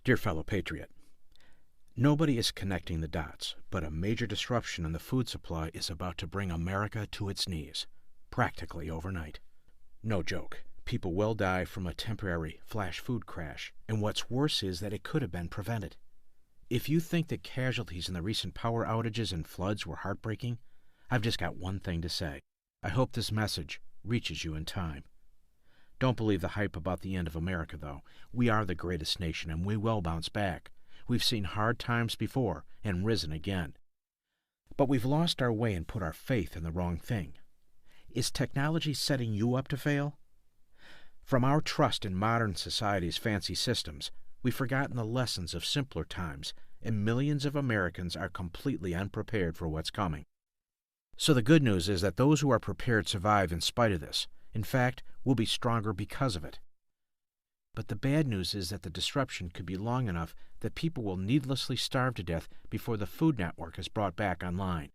Dear fellow patriot, nobody is connecting the dots, but a major disruption in the food supply is about to bring America to its knees, practically overnight. No joke. People will die from a temporary flash food crash, and what's worse is that it could have been prevented. If you think the casualties in the recent power outages and floods were heartbreaking, I've just got one thing to say. I hope this message reaches you in time. Don't believe the hype about the end of America, though. We are the greatest nation, and we will bounce back. We've seen hard times before and risen again. But we've lost our way and put our faith in the wrong thing. Is technology setting you up to fail? From our trust in modern society's fancy systems, we've forgotten the lessons of simpler times, and millions of Americans are completely unprepared for what's coming. So the good news is that those who are prepared survive in spite of this. In fact, we'll be stronger because of it. But the bad news is that the disruption could be long enough that people will needlessly starve to death before the Food Network is brought back online.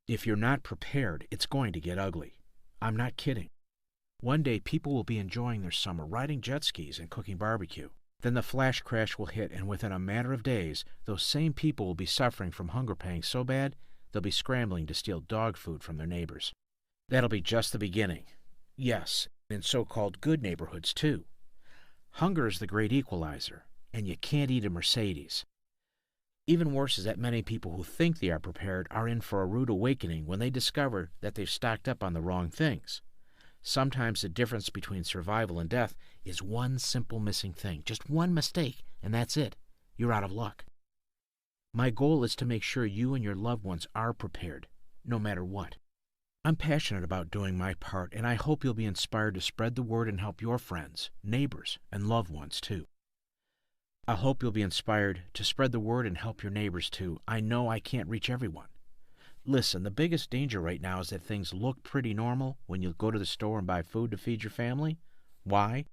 If you're not prepared, it's going to get ugly. I'm not kidding. One day, people will be enjoying their summer, riding jet skis and cooking barbecue. Then the flash crash will hit, and within a matter of days, those same people will be suffering from hunger pangs so bad, they'll be scrambling to steal dog food from their neighbors. That'll be just the beginning. Yes, in so-called good neighborhoods, too. Hunger is the great equalizer, and you can't eat a Mercedes. Even worse is that many people who think they are prepared are in for a rude awakening when they discover that they've stocked up on the wrong things. Sometimes the difference between survival and death is one simple missing thing. Just one mistake, and that's it. You're out of luck. My goal is to make sure you and your loved ones are prepared, no matter what. I'm passionate about doing my part, and I hope you'll be inspired to spread the word and help your friends, neighbors, and loved ones, too. I hope you'll be inspired to spread the word and help your neighbors, too. I know I can't reach everyone. Listen, the biggest danger right now is that things look pretty normal when you go to the store and buy food to feed your family. Why?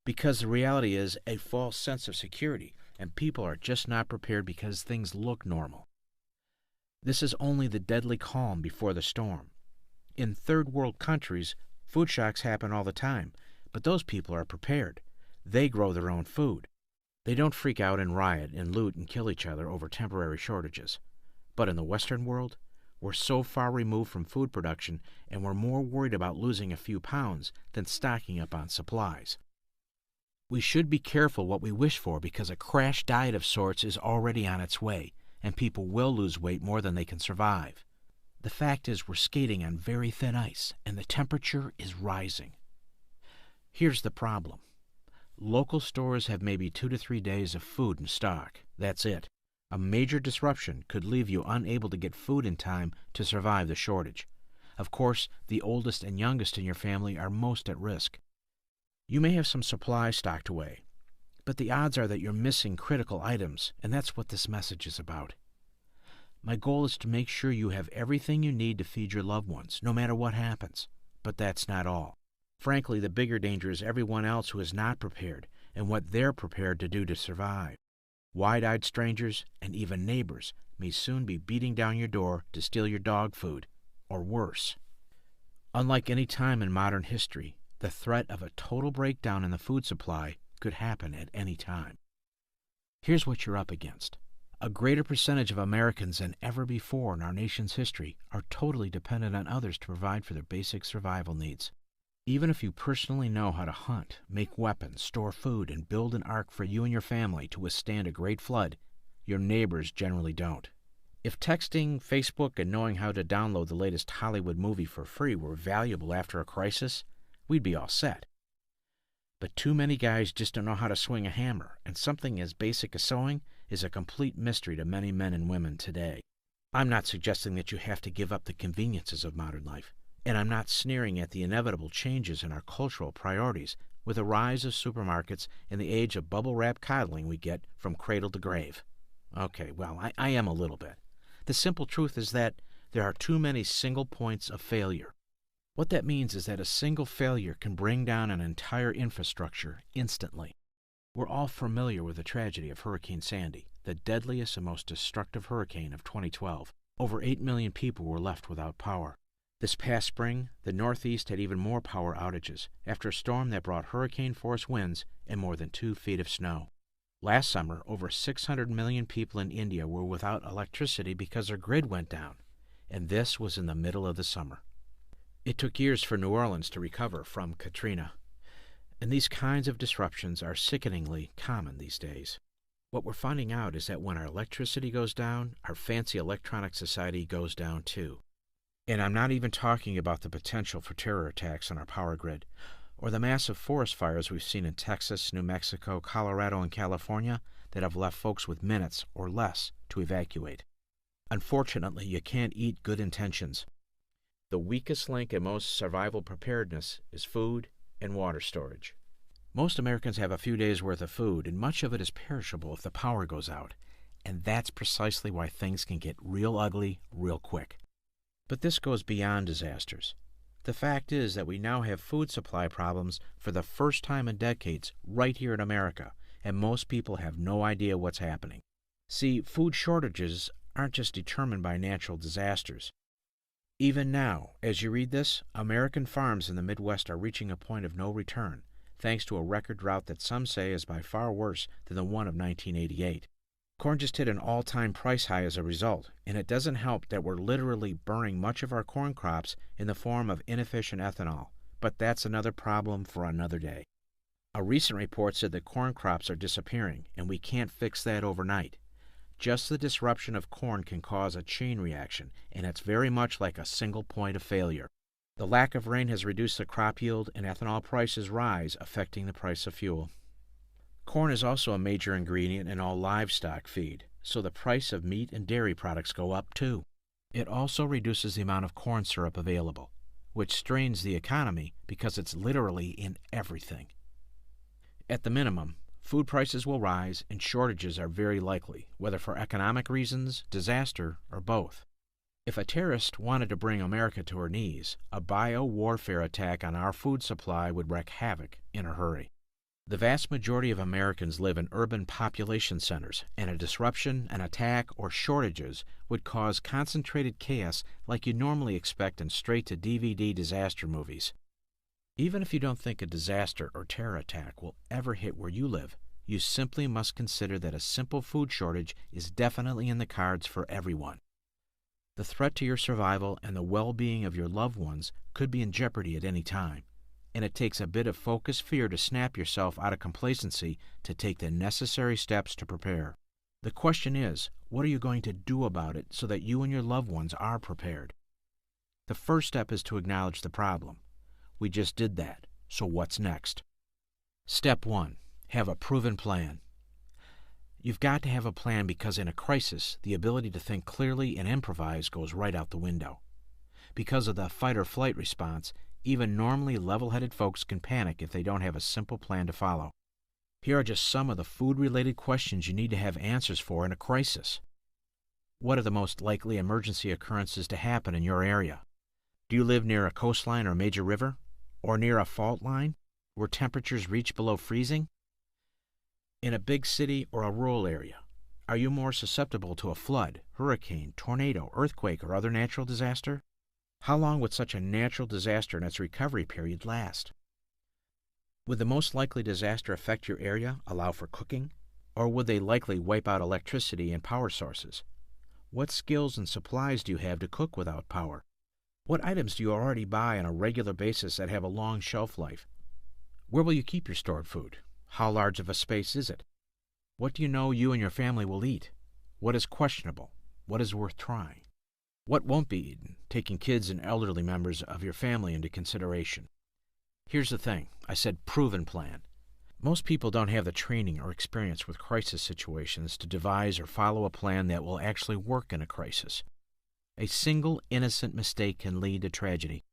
Because the reality is a false sense of security, and people are just not prepared because things look normal. This is only the deadly calm before the storm. In third world countries, food shocks happen all the time, but those people are prepared. They grow their own food. They don't freak out and riot and loot and kill each other over temporary shortages. But in the Western world, we're so far removed from food production, and we're more worried about losing a few pounds than stocking up on supplies. We should be careful what we wish for because a crash diet of sorts is already on its way, and people will lose weight more than they can survive. The fact is we're skating on very thin ice, and the temperature is rising. Here's the problem. Local stores have maybe 2 to 3 days of food in stock. That's it. A major disruption could leave you unable to get food in time to survive the shortage. Of course, the oldest and youngest in your family are most at risk. You may have some supplies stocked away, but the odds are that you're missing critical items, and that's what this message is about. My goal is to make sure you have everything you need to feed your loved ones, no matter what happens. But that's not all. Frankly, the bigger danger is everyone else who is not prepared and what they're prepared to do to survive. Wide-eyed strangers and even neighbors may soon be beating down your door to steal your dog food, or worse. Unlike any time in modern history, the threat of a total breakdown in the food supply could happen at any time. Here's what you're up against. A greater percentage of Americans than ever before in our nation's history are totally dependent on others to provide for their basic survival needs. Even if you personally know how to hunt, make weapons, store food, and build an ark for you and your family to withstand a great flood, your neighbors generally don't. If texting, Facebook, and knowing how to download the latest Hollywood movie for free were valuable after a crisis, we'd be all set. But too many guys just don't know how to swing a hammer, and something as basic as sewing is a complete mystery to many men and women today. I'm not suggesting that you have to give up the conveniences of modern life. And I'm not sneering at the inevitable changes in our cultural priorities with the rise of supermarkets and the age of bubble-wrap coddling we get from cradle to grave. Okay, well, I am a little bit. The simple truth is that there are too many single points of failure. What that means is that a single failure can bring down an entire infrastructure instantly. We're all familiar with the tragedy of Hurricane Sandy, the deadliest and most destructive hurricane of 2012. Over 8 million people were left without power. This past spring, the Northeast had even more power outages after a storm that brought hurricane-force winds and more than 2 feet of snow. Last summer, over 600 million people in India were without electricity because their grid went down, and this was in the middle of the summer. It took years for New Orleans to recover from Katrina, and these kinds of disruptions are sickeningly common these days. What we're finding out is that when our electricity goes down, our fancy electronic society goes down too. And I'm not even talking about the potential for terror attacks on our power grid, or the massive forest fires we've seen in Texas, New Mexico, Colorado, and California that have left folks with minutes or less to evacuate. Unfortunately, you can't eat good intentions. The weakest link in most survival preparedness is food and water storage. Most Americans have a few days' worth of food, and much of it is perishable if the power goes out, and that's precisely why things can get real ugly real quick. But this goes beyond disasters. The fact is that we now have food supply problems for the first time in decades right here in America, and most people have no idea what's happening. See, food shortages aren't just determined by natural disasters. Even now, as you read this, American farms in the Midwest are reaching a point of no return, thanks to a record drought that some say is by far worse than the one of 1988. Corn just hit an all-time price high as a result, and it doesn't help that we're literally burning much of our corn crops in the form of inefficient ethanol, but that's another problem for another day. A recent report said that corn crops are disappearing, and we can't fix that overnight. Just the disruption of corn can cause a chain reaction, and it's very much like a single point of failure. The lack of rain has reduced the crop yield, and ethanol prices rise, affecting the price of fuel. Corn is also a major ingredient in all livestock feed, so the price of meat and dairy products go up too. It also reduces the amount of corn syrup available, which strains the economy because it's literally in everything. At the minimum, food prices will rise and shortages are very likely, whether for economic reasons, disaster, or both. If a terrorist wanted to bring America to her knees, a bio-warfare attack on our food supply would wreak havoc in a hurry. The vast majority of Americans live in urban population centers, and a disruption, an attack, or shortages would cause concentrated chaos like you normally expect in straight-to-DVD disaster movies. Even if you don't think a disaster or terror attack will ever hit where you live, you simply must consider that a simple food shortage is definitely in the cards for everyone. The threat to your survival and the well-being of your loved ones could be in jeopardy at any time, and it takes a bit of focused fear to snap yourself out of complacency to take the necessary steps to prepare. The question is, what are you going to do about it so that you and your loved ones are prepared? The first step is to acknowledge the problem. We just did that, so what's next? Step 1. Have a proven plan. You've got to have a plan because in a crisis, the ability to think clearly and improvise goes right out the window. Because of the fight-or-flight response, even normally level-headed folks can panic if they don't have a simple plan to follow. Here are just some of the food-related questions you need to have answers for in a crisis. What are the most likely emergency occurrences to happen in your area? Do you live near a coastline or major river? Or near a fault line where temperatures reach below freezing? In a big city or a rural area, are you more susceptible to a flood, hurricane, tornado, earthquake, or other natural disaster? How long would such a natural disaster and its recovery period last? Would the most likely disaster affect your area, allow for cooking, or would they likely wipe out electricity and power sources? What skills and supplies do you have to cook without power? What items do you already buy on a regular basis that have a long shelf life? Where will you keep your stored food? How large of a space is it? What do you know you and your family will eat? What is questionable? What is worth trying? What won't be eaten, taking kids and elderly members of your family into consideration? Here's the thing. I said proven plan. Most people don't have the training or experience with crisis situations to devise or follow a plan that will actually work in a crisis. A single innocent mistake can lead to tragedy.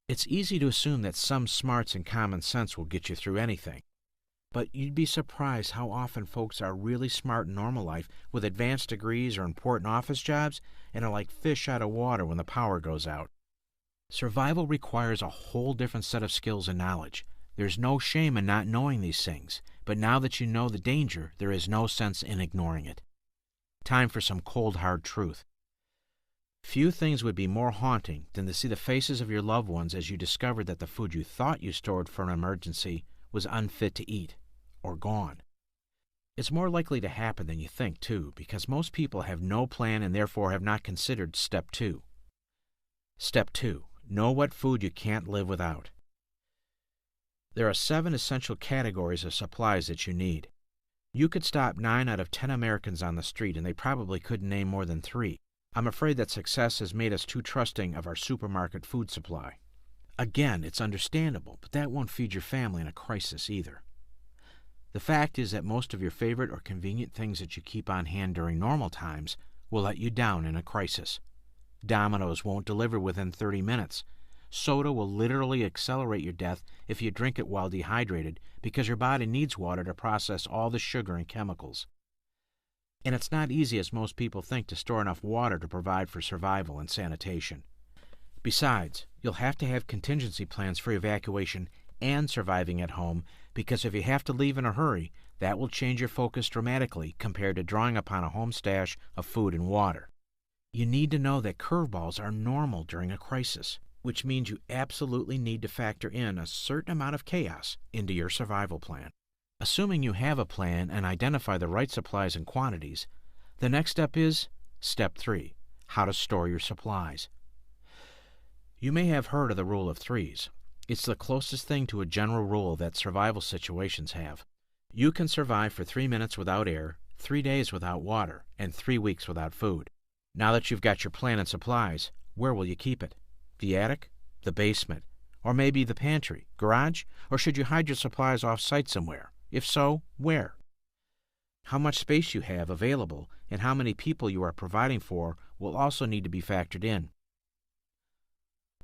It's easy to assume that some smarts and common sense will get you through anything. But you'd be surprised how often folks are really smart in normal life with advanced degrees or important office jobs and are like fish out of water when the power goes out. Survival requires a whole different set of skills and knowledge. There's no shame in not knowing these things, but now that you know the danger, there is no sense in ignoring it. Time for some cold, hard truth. Few things would be more haunting than to see the faces of your loved ones as you discovered that the food you thought you stored for an emergency was unfit to eat, or gone. It's more likely to happen than you think, too, because most people have no plan and therefore have not considered Step 2. Step 2. Know what food you can't live without. There are 7 essential categories of supplies that you need. You could stop 9 out of 10 Americans on the street and they probably couldn't name more than 3. I'm afraid that success has made us too trusting of our supermarket food supply. Again, it's understandable, but that won't feed your family in a crisis either. The fact is that most of your favorite or convenient things that you keep on hand during normal times will let you down in a crisis. Domino's won't deliver within 30 minutes. Soda will literally accelerate your death if you drink it while dehydrated because your body needs water to process all the sugar and chemicals. And it's not easy as most people think to store enough water to provide for survival and sanitation. Besides, you'll have to have contingency plans for evacuation and surviving at home because if you have to leave in a hurry, that will change your focus dramatically compared to drawing upon a home stash of food and water. You need to know that curveballs are normal during a crisis, which means you absolutely need to factor in a certain amount of chaos into your survival plan. Assuming you have a plan and identify the right supplies and quantities, the next step is Step 3, how to store your supplies. You may have heard of the rule of 3s. It's the closest thing to a general rule that survival situations have. You can survive for 3 minutes without air, 3 days without water, and 3 weeks without food. Now that you've got your plan and supplies, where will you keep it? The attic? The basement? Or maybe the pantry, garage? Or should you hide your supplies off-site somewhere? If so, where? How much space you have available and how many people you are providing for will also need to be factored in.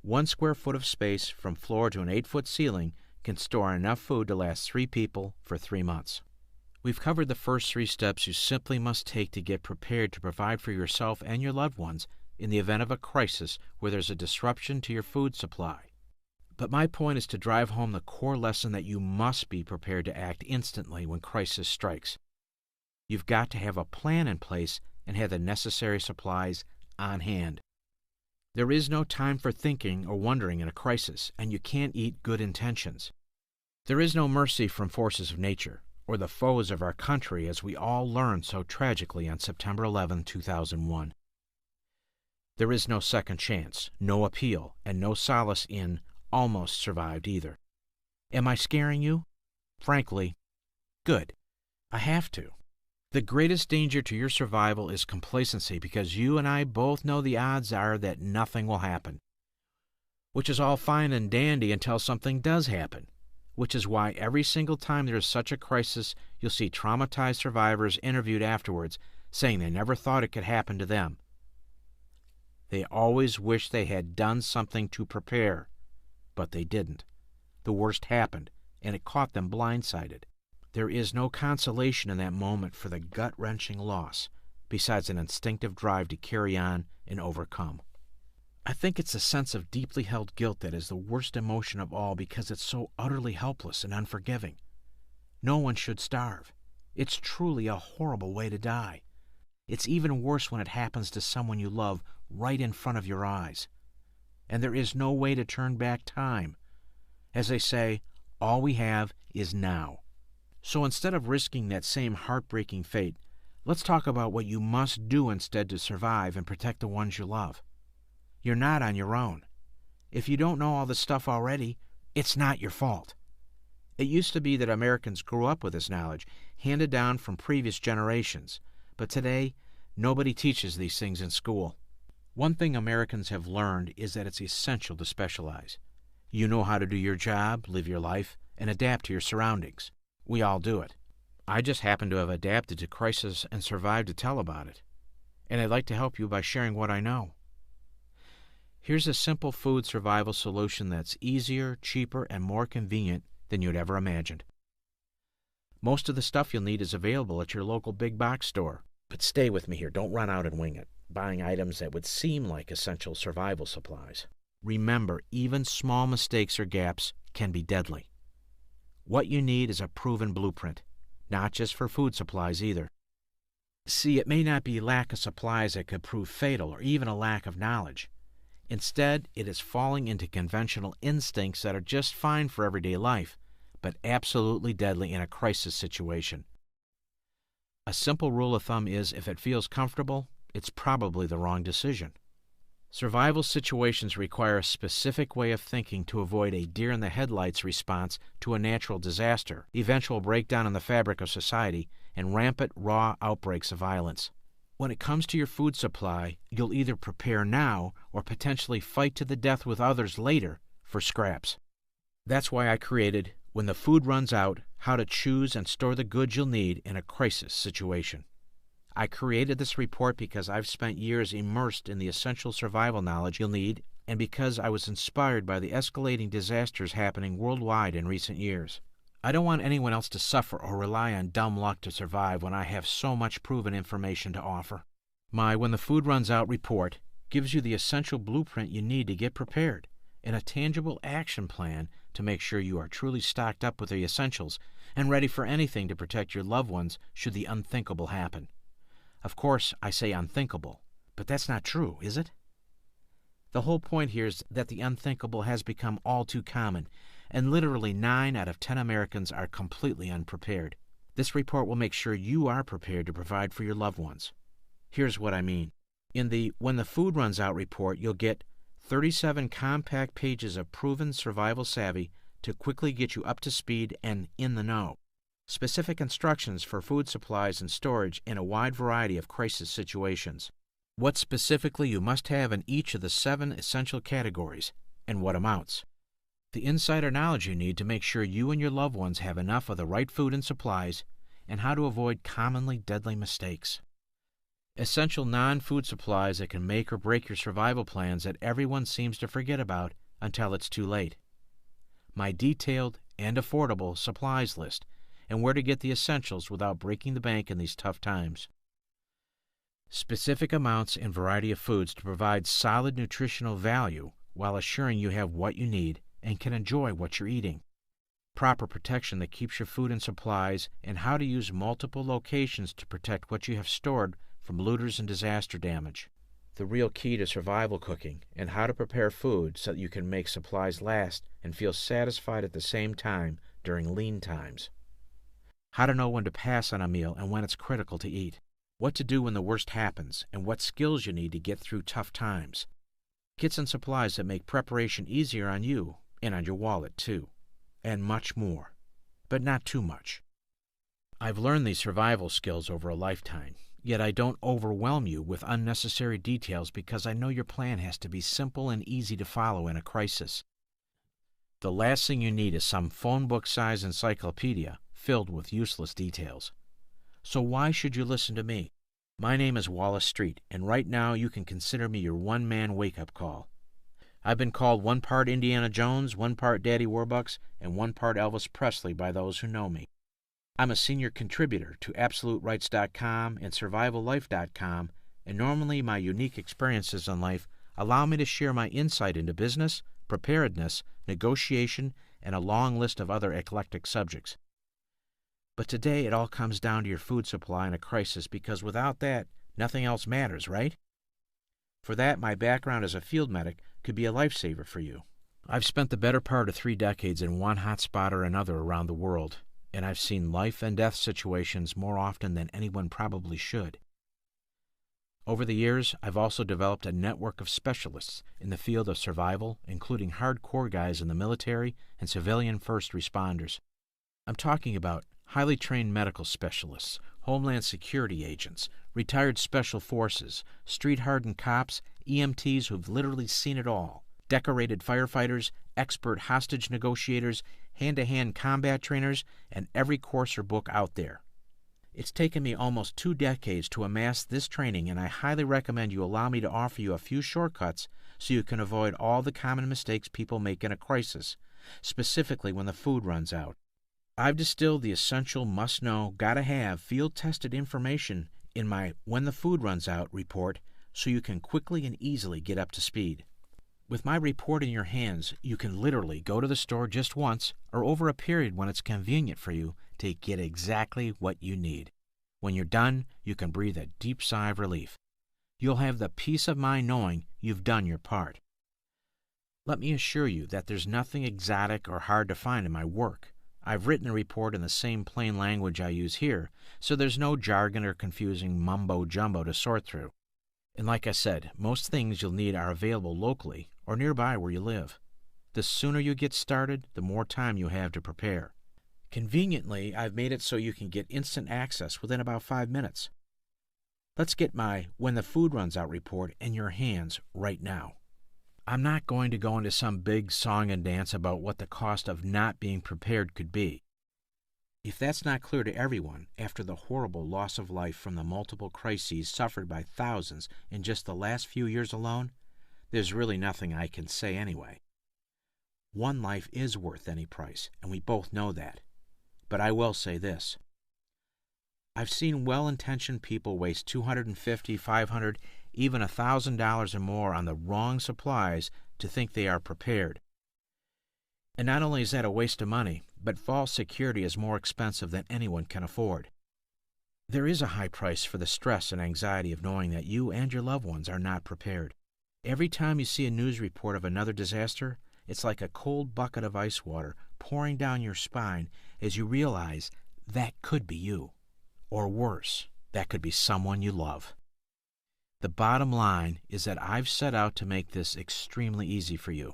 1 square foot of space from floor to an 8-foot ceiling can store enough food to last 3 people for 3 months. We've covered the first 3 steps you simply must take to get prepared to provide for yourself and your loved ones in the event of a crisis where there's a disruption to your food supply. But my point is to drive home the core lesson that you must be prepared to act instantly when crisis strikes. You've got to have a plan in place and have the necessary supplies on hand. There is no time for thinking or wondering in a crisis, and you can't eat good intentions. There is no mercy from forces of nature, or the foes of our country as we all learned so tragically on September 11, 2001. There is no second chance, no appeal, and no solace in almost survived either. Am I scaring you? Frankly, good. I have to. The greatest danger to your survival is complacency because you and I both know the odds are that nothing will happen. Which is all fine and dandy until something does happen. Which is why every single time there is such a crisis, you'll see traumatized survivors interviewed afterwards saying they never thought it could happen to them. They always wish they had done something to prepare, but they didn't. The worst happened, and it caught them blindsided. There is no consolation in that moment for the gut-wrenching loss, besides an instinctive drive to carry on and overcome. I think it's a sense of deeply held guilt that is the worst emotion of all because it's so utterly helpless and unforgiving. No one should starve. It's truly a horrible way to die. It's even worse when it happens to someone you love right in front of your eyes. And there is no way to turn back time. As they say, all we have is now. So instead of risking that same heartbreaking fate, let's talk about what you must do instead to survive and protect the ones you love. You're not on your own. If you don't know all this stuff already, it's not your fault. It used to be that Americans grew up with this knowledge, handed down from previous generations, but today, nobody teaches these things in school. One thing Americans have learned is that it's essential to specialize. You know how to do your job, live your life, and adapt to your surroundings. We all do it. I just happen to have adapted to crisis and survived to tell about it. And I'd like to help you by sharing what I know. Here's a simple food survival solution that's easier, cheaper, and more convenient than you'd ever imagined. Most of the stuff you'll need is available at your local big box store. But stay with me here. Don't run out and wing it, buying items that would seem like essential survival supplies. Remember, even small mistakes or gaps can be deadly. What you need is a proven blueprint, not just for food supplies either. See, it may not be lack of supplies that could prove fatal or even a lack of knowledge. Instead, it is falling into conventional instincts that are just fine for everyday life, but absolutely deadly in a crisis situation. A simple rule of thumb is if it feels comfortable, it's probably the wrong decision. Survival situations require a specific way of thinking to avoid a deer-in-the-headlights response to a natural disaster, eventual breakdown in the fabric of society, and rampant, raw outbreaks of violence. When it comes to your food supply, you'll either prepare now or potentially fight to the death with others later for scraps. That's why I created When the Food Runs Out, How to Choose and Store the Goods You'll Need in a Crisis Situation. I created this report because I've spent years immersed in the essential survival knowledge you'll need and because I was inspired by the escalating disasters happening worldwide in recent years. I don't want anyone else to suffer or rely on dumb luck to survive when I have so much proven information to offer. My When the Food Runs Out report gives you the essential blueprint you need to get prepared and a tangible action plan to make sure you are truly stocked up with the essentials and ready for anything to protect your loved ones should the unthinkable happen. Of course, I say unthinkable, but that's not true, is it? The whole point here is that the unthinkable has become all too common, and literally 9 out of 10 Americans are completely unprepared. This report will make sure you are prepared to provide for your loved ones. Here's what I mean. In the When the Food Runs Out report, you'll get 37 compact pages of proven survival savvy to quickly get you up to speed and in the know. Specific instructions for food supplies and storage in a wide variety of crisis situations. What specifically you must have in each of the 7 essential categories, and what amounts. The insider knowledge you need to make sure you and your loved ones have enough of the right food and supplies, and how to avoid commonly deadly mistakes. Essential non-food supplies that can make or break your survival plans that everyone seems to forget about until it's too late. My detailed and affordable supplies list, and where to get the essentials without breaking the bank in these tough times. Specific amounts and variety of foods to provide solid nutritional value while assuring you have what you need and can enjoy what you're eating. Proper protection that keeps your food and supplies, and how to use multiple locations to protect what you have stored from looters and disaster damage. The real key to survival cooking, and how to prepare food so that you can make supplies last and feel satisfied at the same time during lean times. How to know when to pass on a meal and when it's critical to eat. What to do when the worst happens, and what skills you need to get through tough times. Kits and supplies that make preparation easier on you, and on your wallet too. And much more. But not too much. I've learned these survival skills over a lifetime, yet I don't overwhelm you with unnecessary details because I know your plan has to be simple and easy to follow in a crisis. The last thing you need is some phone book-size encyclopedia filled with useless details. So why should you listen to me? My name is Wallace Street, and right now you can consider me your one-man wake-up call. I've been called one part Indiana Jones, one part Daddy Warbucks, and one part Elvis Presley by those who know me. I'm a senior contributor to AbsoluteRights.com and SurvivalLife.com, and normally my unique experiences in life allow me to share my insight into business, preparedness, negotiation, and a long list of other eclectic subjects. But today it all comes down to your food supply in a crisis because without that, nothing else matters, right? For that, my background as a field medic could be a lifesaver for you. I've spent the better part of 3 decades in one hot spot or another around the world, and I've seen life and death situations more often than anyone probably should. Over the years, I've also developed a network of specialists in the field of survival, including hardcore guys in the military and civilian first responders. I'm talking about highly trained medical specialists, Homeland Security agents, retired special forces, street-hardened cops, EMTs who've literally seen it all, decorated firefighters, expert hostage negotiators, hand-to-hand combat trainers, and every course or book out there. It's taken me almost 2 decades to amass this training, and I highly recommend you allow me to offer you a few shortcuts so you can avoid all the common mistakes people make in a crisis, specifically when the food runs out. I've distilled the essential, must-know, gotta-have, field-tested information in my When the Food Runs Out report so you can quickly and easily get up to speed. With my report in your hands, you can literally go to the store just once or over a period when it's convenient for you to get exactly what you need. When you're done, you can breathe a deep sigh of relief. You'll have the peace of mind knowing you've done your part. Let me assure you that there's nothing exotic or hard to find in my work. I've written the report in the same plain language I use here, so there's no jargon or confusing mumbo-jumbo to sort through. And like I said, most things you'll need are available locally or nearby where you live. The sooner you get started, the more time you have to prepare. Conveniently, I've made it so you can get instant access within about 5 minutes. Let's get my When the Food Runs Out report in your hands right now. I'm not going to go into some big song and dance about what the cost of not being prepared could be. If that's not clear to everyone after the horrible loss of life from the multiple crises suffered by thousands in just the last few years alone, there's really nothing I can say anyway. One life is worth any price, and we both know that. But I will say this. I've seen well-intentioned people waste $250, $500, even $1,000 or more on the wrong supplies to think they are prepared. And not only is that a waste of money, but false security is more expensive than anyone can afford. There is a high price for the stress and anxiety of knowing that you and your loved ones are not prepared. Every time you see a news report of another disaster, it's like a cold bucket of ice water pouring down your spine as you realize that could be you. Or worse, that could be someone you love. The bottom line is that I've set out to make this extremely easy for you.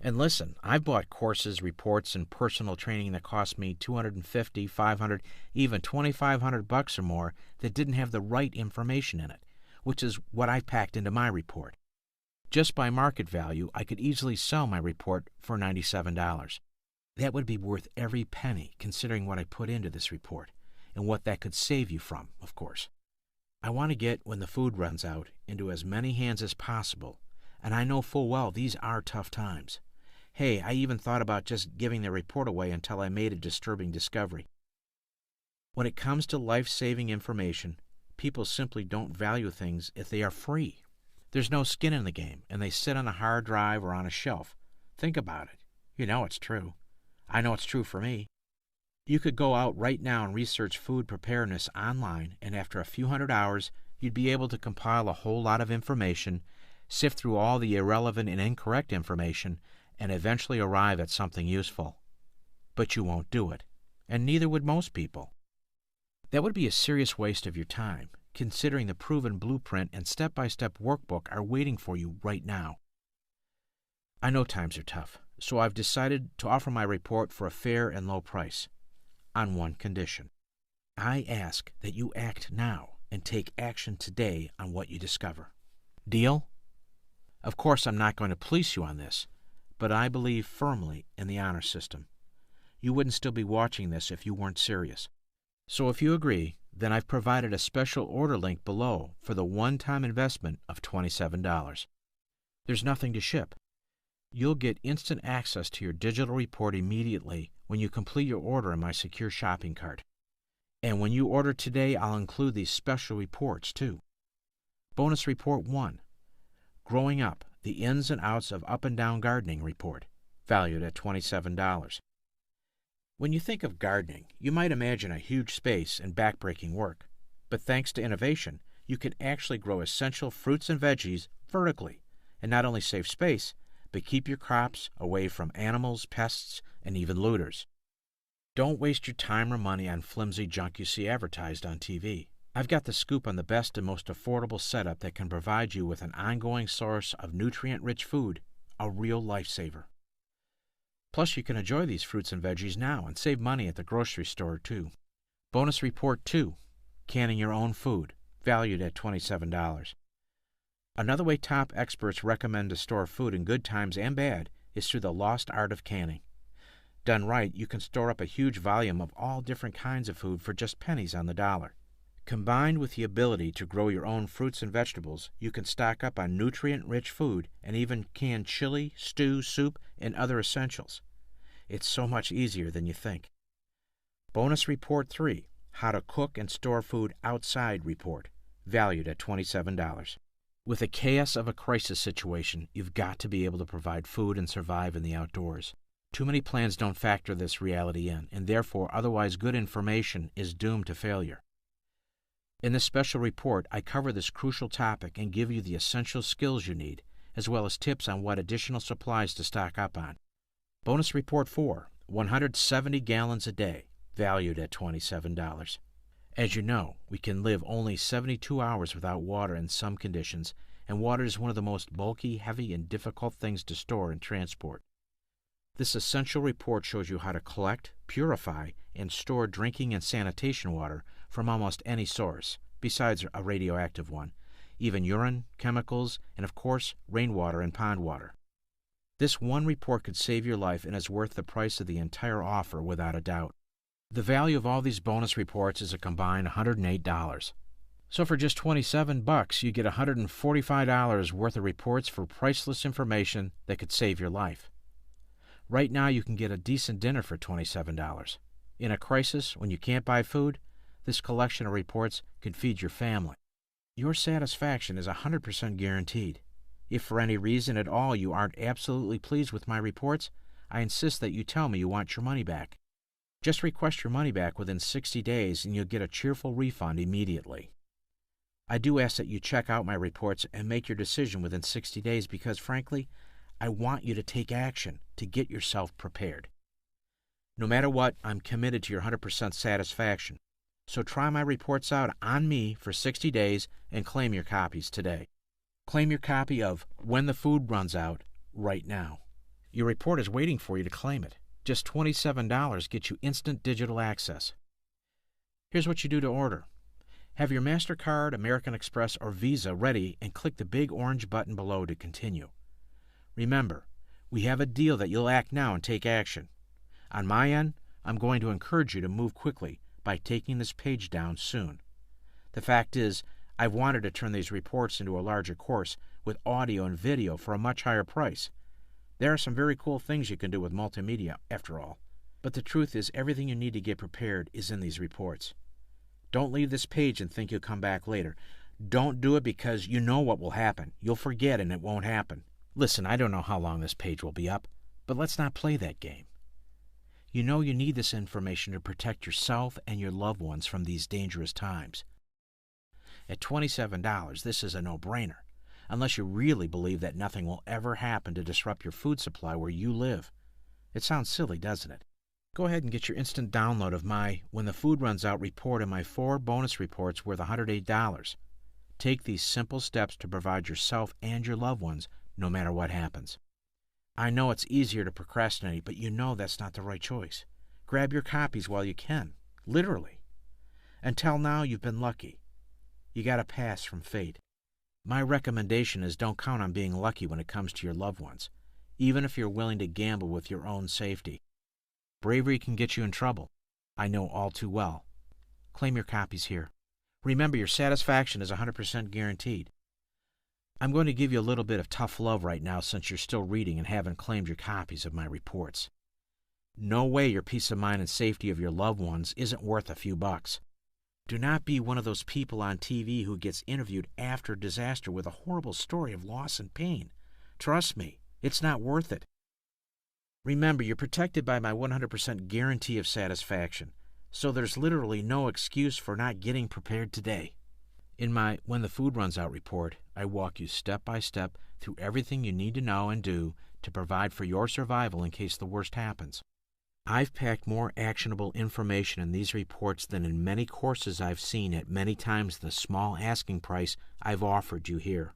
And listen, I've bought courses, reports, and personal training that cost me $250, $500, even $2,500 or more that didn't have the right information in it, which is what I packed into my report. Just by market value, I could easily sell my report for $97. That would be worth every penny, considering what I put into this report, and what that could save you from, of course. I want to get When the Food Runs Out into as many hands as possible, and I know full well these are tough times. Hey, I even thought about just giving the report away until I made a disturbing discovery. When it comes to life-saving information, people simply don't value things if they are free. There's no skin in the game, and they sit on a hard drive or on a shelf. Think about it. You know it's true. I know it's true for me. You could go out right now and research food preparedness online, and after a few hundred hours, you'd be able to compile a whole lot of information, sift through all the irrelevant and incorrect information, and eventually arrive at something useful. But you won't do it, and neither would most people. That would be a serious waste of your time, considering the proven blueprint and step-by-step workbook are waiting for you right now. I know times are tough, so I've decided to offer my report for a fair and low price. On one condition. I ask that you act now and take action today on what you discover. Deal? Of course, I'm not going to police you on this, but I believe firmly in the honor system. You wouldn't still be watching this if you weren't serious. So if you agree, then I've provided a special order link below for the one-time investment of $27. There's nothing to ship. You'll get instant access to your digital report immediately when you complete your order in my secure shopping cart. And when you order today, I'll include these special reports, too. Bonus Report 1. Growing Up, the Ins and Outs of Up and Down Gardening Report, valued at $27. When you think of gardening, you might imagine a huge space and backbreaking work. But thanks to innovation, you can actually grow essential fruits and veggies vertically, and not only save space, but keep your crops away from animals, pests, and even looters. Don't waste your time or money on flimsy junk you see advertised on TV. I've got the scoop on the best and most affordable setup that can provide you with an ongoing source of nutrient-rich food, a real lifesaver. Plus, you can enjoy these fruits and veggies now and save money at the grocery store, too. Bonus Report 2. Canning your own food, valued at $27. Another way top experts recommend to store food in good times and bad is through the lost art of canning. Done right, you can store up a huge volume of all different kinds of food for just pennies on the dollar. Combined with the ability to grow your own fruits and vegetables, you can stock up on nutrient-rich food and even can chili, stew, soup, and other essentials. It's so much easier than you think. Bonus Report 3, How to Cook and Store Food Outside Report, valued at $27. With the chaos of a crisis situation, you've got to be able to provide food and survive in the outdoors. Too many plans don't factor this reality in, and therefore otherwise good information is doomed to failure. In this special report, I cover this crucial topic and give you the essential skills you need, as well as tips on what additional supplies to stock up on. Bonus Report 4, 170 gallons a day, valued at $27. As you know, we can live only 72 hours without water in some conditions, and water is one of the most bulky, heavy, and difficult things to store and transport. This essential report shows you how to collect, purify, and store drinking and sanitation water from almost any source, besides a radioactive one, even urine, chemicals, and of course, rainwater and pond water. This one report could save your life and is worth the price of the entire offer without a doubt. The value of all these bonus reports is a combined $108. So for just $27, you get $145 worth of reports for priceless information that could save your life. Right now you can get a decent dinner for $27. In a crisis, when you can't buy food, this collection of reports could feed your family. Your satisfaction is 100% guaranteed. If for any reason at all you aren't absolutely pleased with my reports, I insist that you tell me you want your money back. Just request your money back within 60 days and you'll get a cheerful refund immediately. I do ask that you check out my reports and make your decision within 60 days because, frankly, I want you to take action to get yourself prepared. No matter what, I'm committed to your 100% satisfaction. So try my reports out on me for 60 days and claim your copies today. Claim your copy of When the Food Runs Out right now. Your report is waiting for you to claim it. Just $27 gets you instant digital access. Here's what you do to order. Have your MasterCard, American Express, or Visa ready and click the big orange button below to continue. Remember, we have a deal that you'll act now and take action. On my end, I'm going to encourage you to move quickly by taking this page down soon. The fact is, I've wanted to turn these reports into a larger course with audio and video for a much higher price. There are some very cool things you can do with multimedia, after all. But the truth is, everything you need to get prepared is in these reports. Don't leave this page and think you'll come back later. Don't do it because you know what will happen. You'll forget and it won't happen. Listen, I don't know how long this page will be up, but let's not play that game. You know you need this information to protect yourself and your loved ones from these dangerous times. At $27, this is a no-brainer, unless you really believe that nothing will ever happen to disrupt your food supply where you live. It sounds silly, doesn't it? Go ahead and get your instant download of my When the Food Runs Out report and my 4 bonus reports worth $108. Take these simple steps to provide yourself and your loved ones no matter what happens. I know it's easier to procrastinate, but you know that's not the right choice. Grab your copies while you can, literally. Until now, you've been lucky. You got a pass from fate. My recommendation is don't count on being lucky when it comes to your loved ones, even if you're willing to gamble with your own safety. Bravery can get you in trouble. I know all too well. Claim your copies here. Remember, your satisfaction is 100% guaranteed. I'm going to give you a little bit of tough love right now since you're still reading and haven't claimed your copies of my reports. No way your peace of mind and safety of your loved ones isn't worth a few bucks. Do not be one of those people on TV who gets interviewed after a disaster with a horrible story of loss and pain. Trust me, it's not worth it. Remember, you're protected by my 100% guarantee of satisfaction, so there's literally no excuse for not getting prepared today. In my When the Food Runs Out report, I walk you step by step through everything you need to know and do to provide for your survival in case the worst happens. I've packed more actionable information in these reports than in many courses I've seen at many times the small asking price I've offered you here.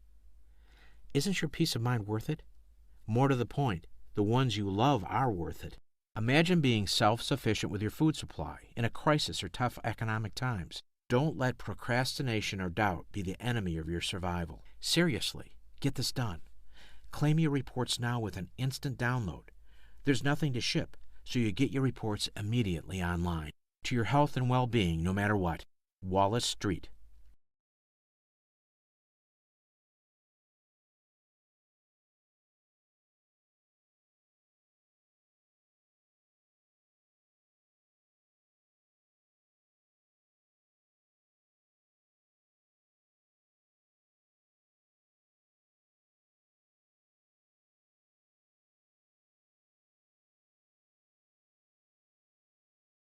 Isn't your peace of mind worth it? More to the point, the ones you love are worth it. Imagine being self-sufficient with your food supply in a crisis or tough economic times. Don't let procrastination or doubt be the enemy of your survival. Seriously, get this done. Claim your reports now with an instant download. There's nothing to ship, so you get your reports immediately online. To your health and well-being, no matter what. Wallace Street.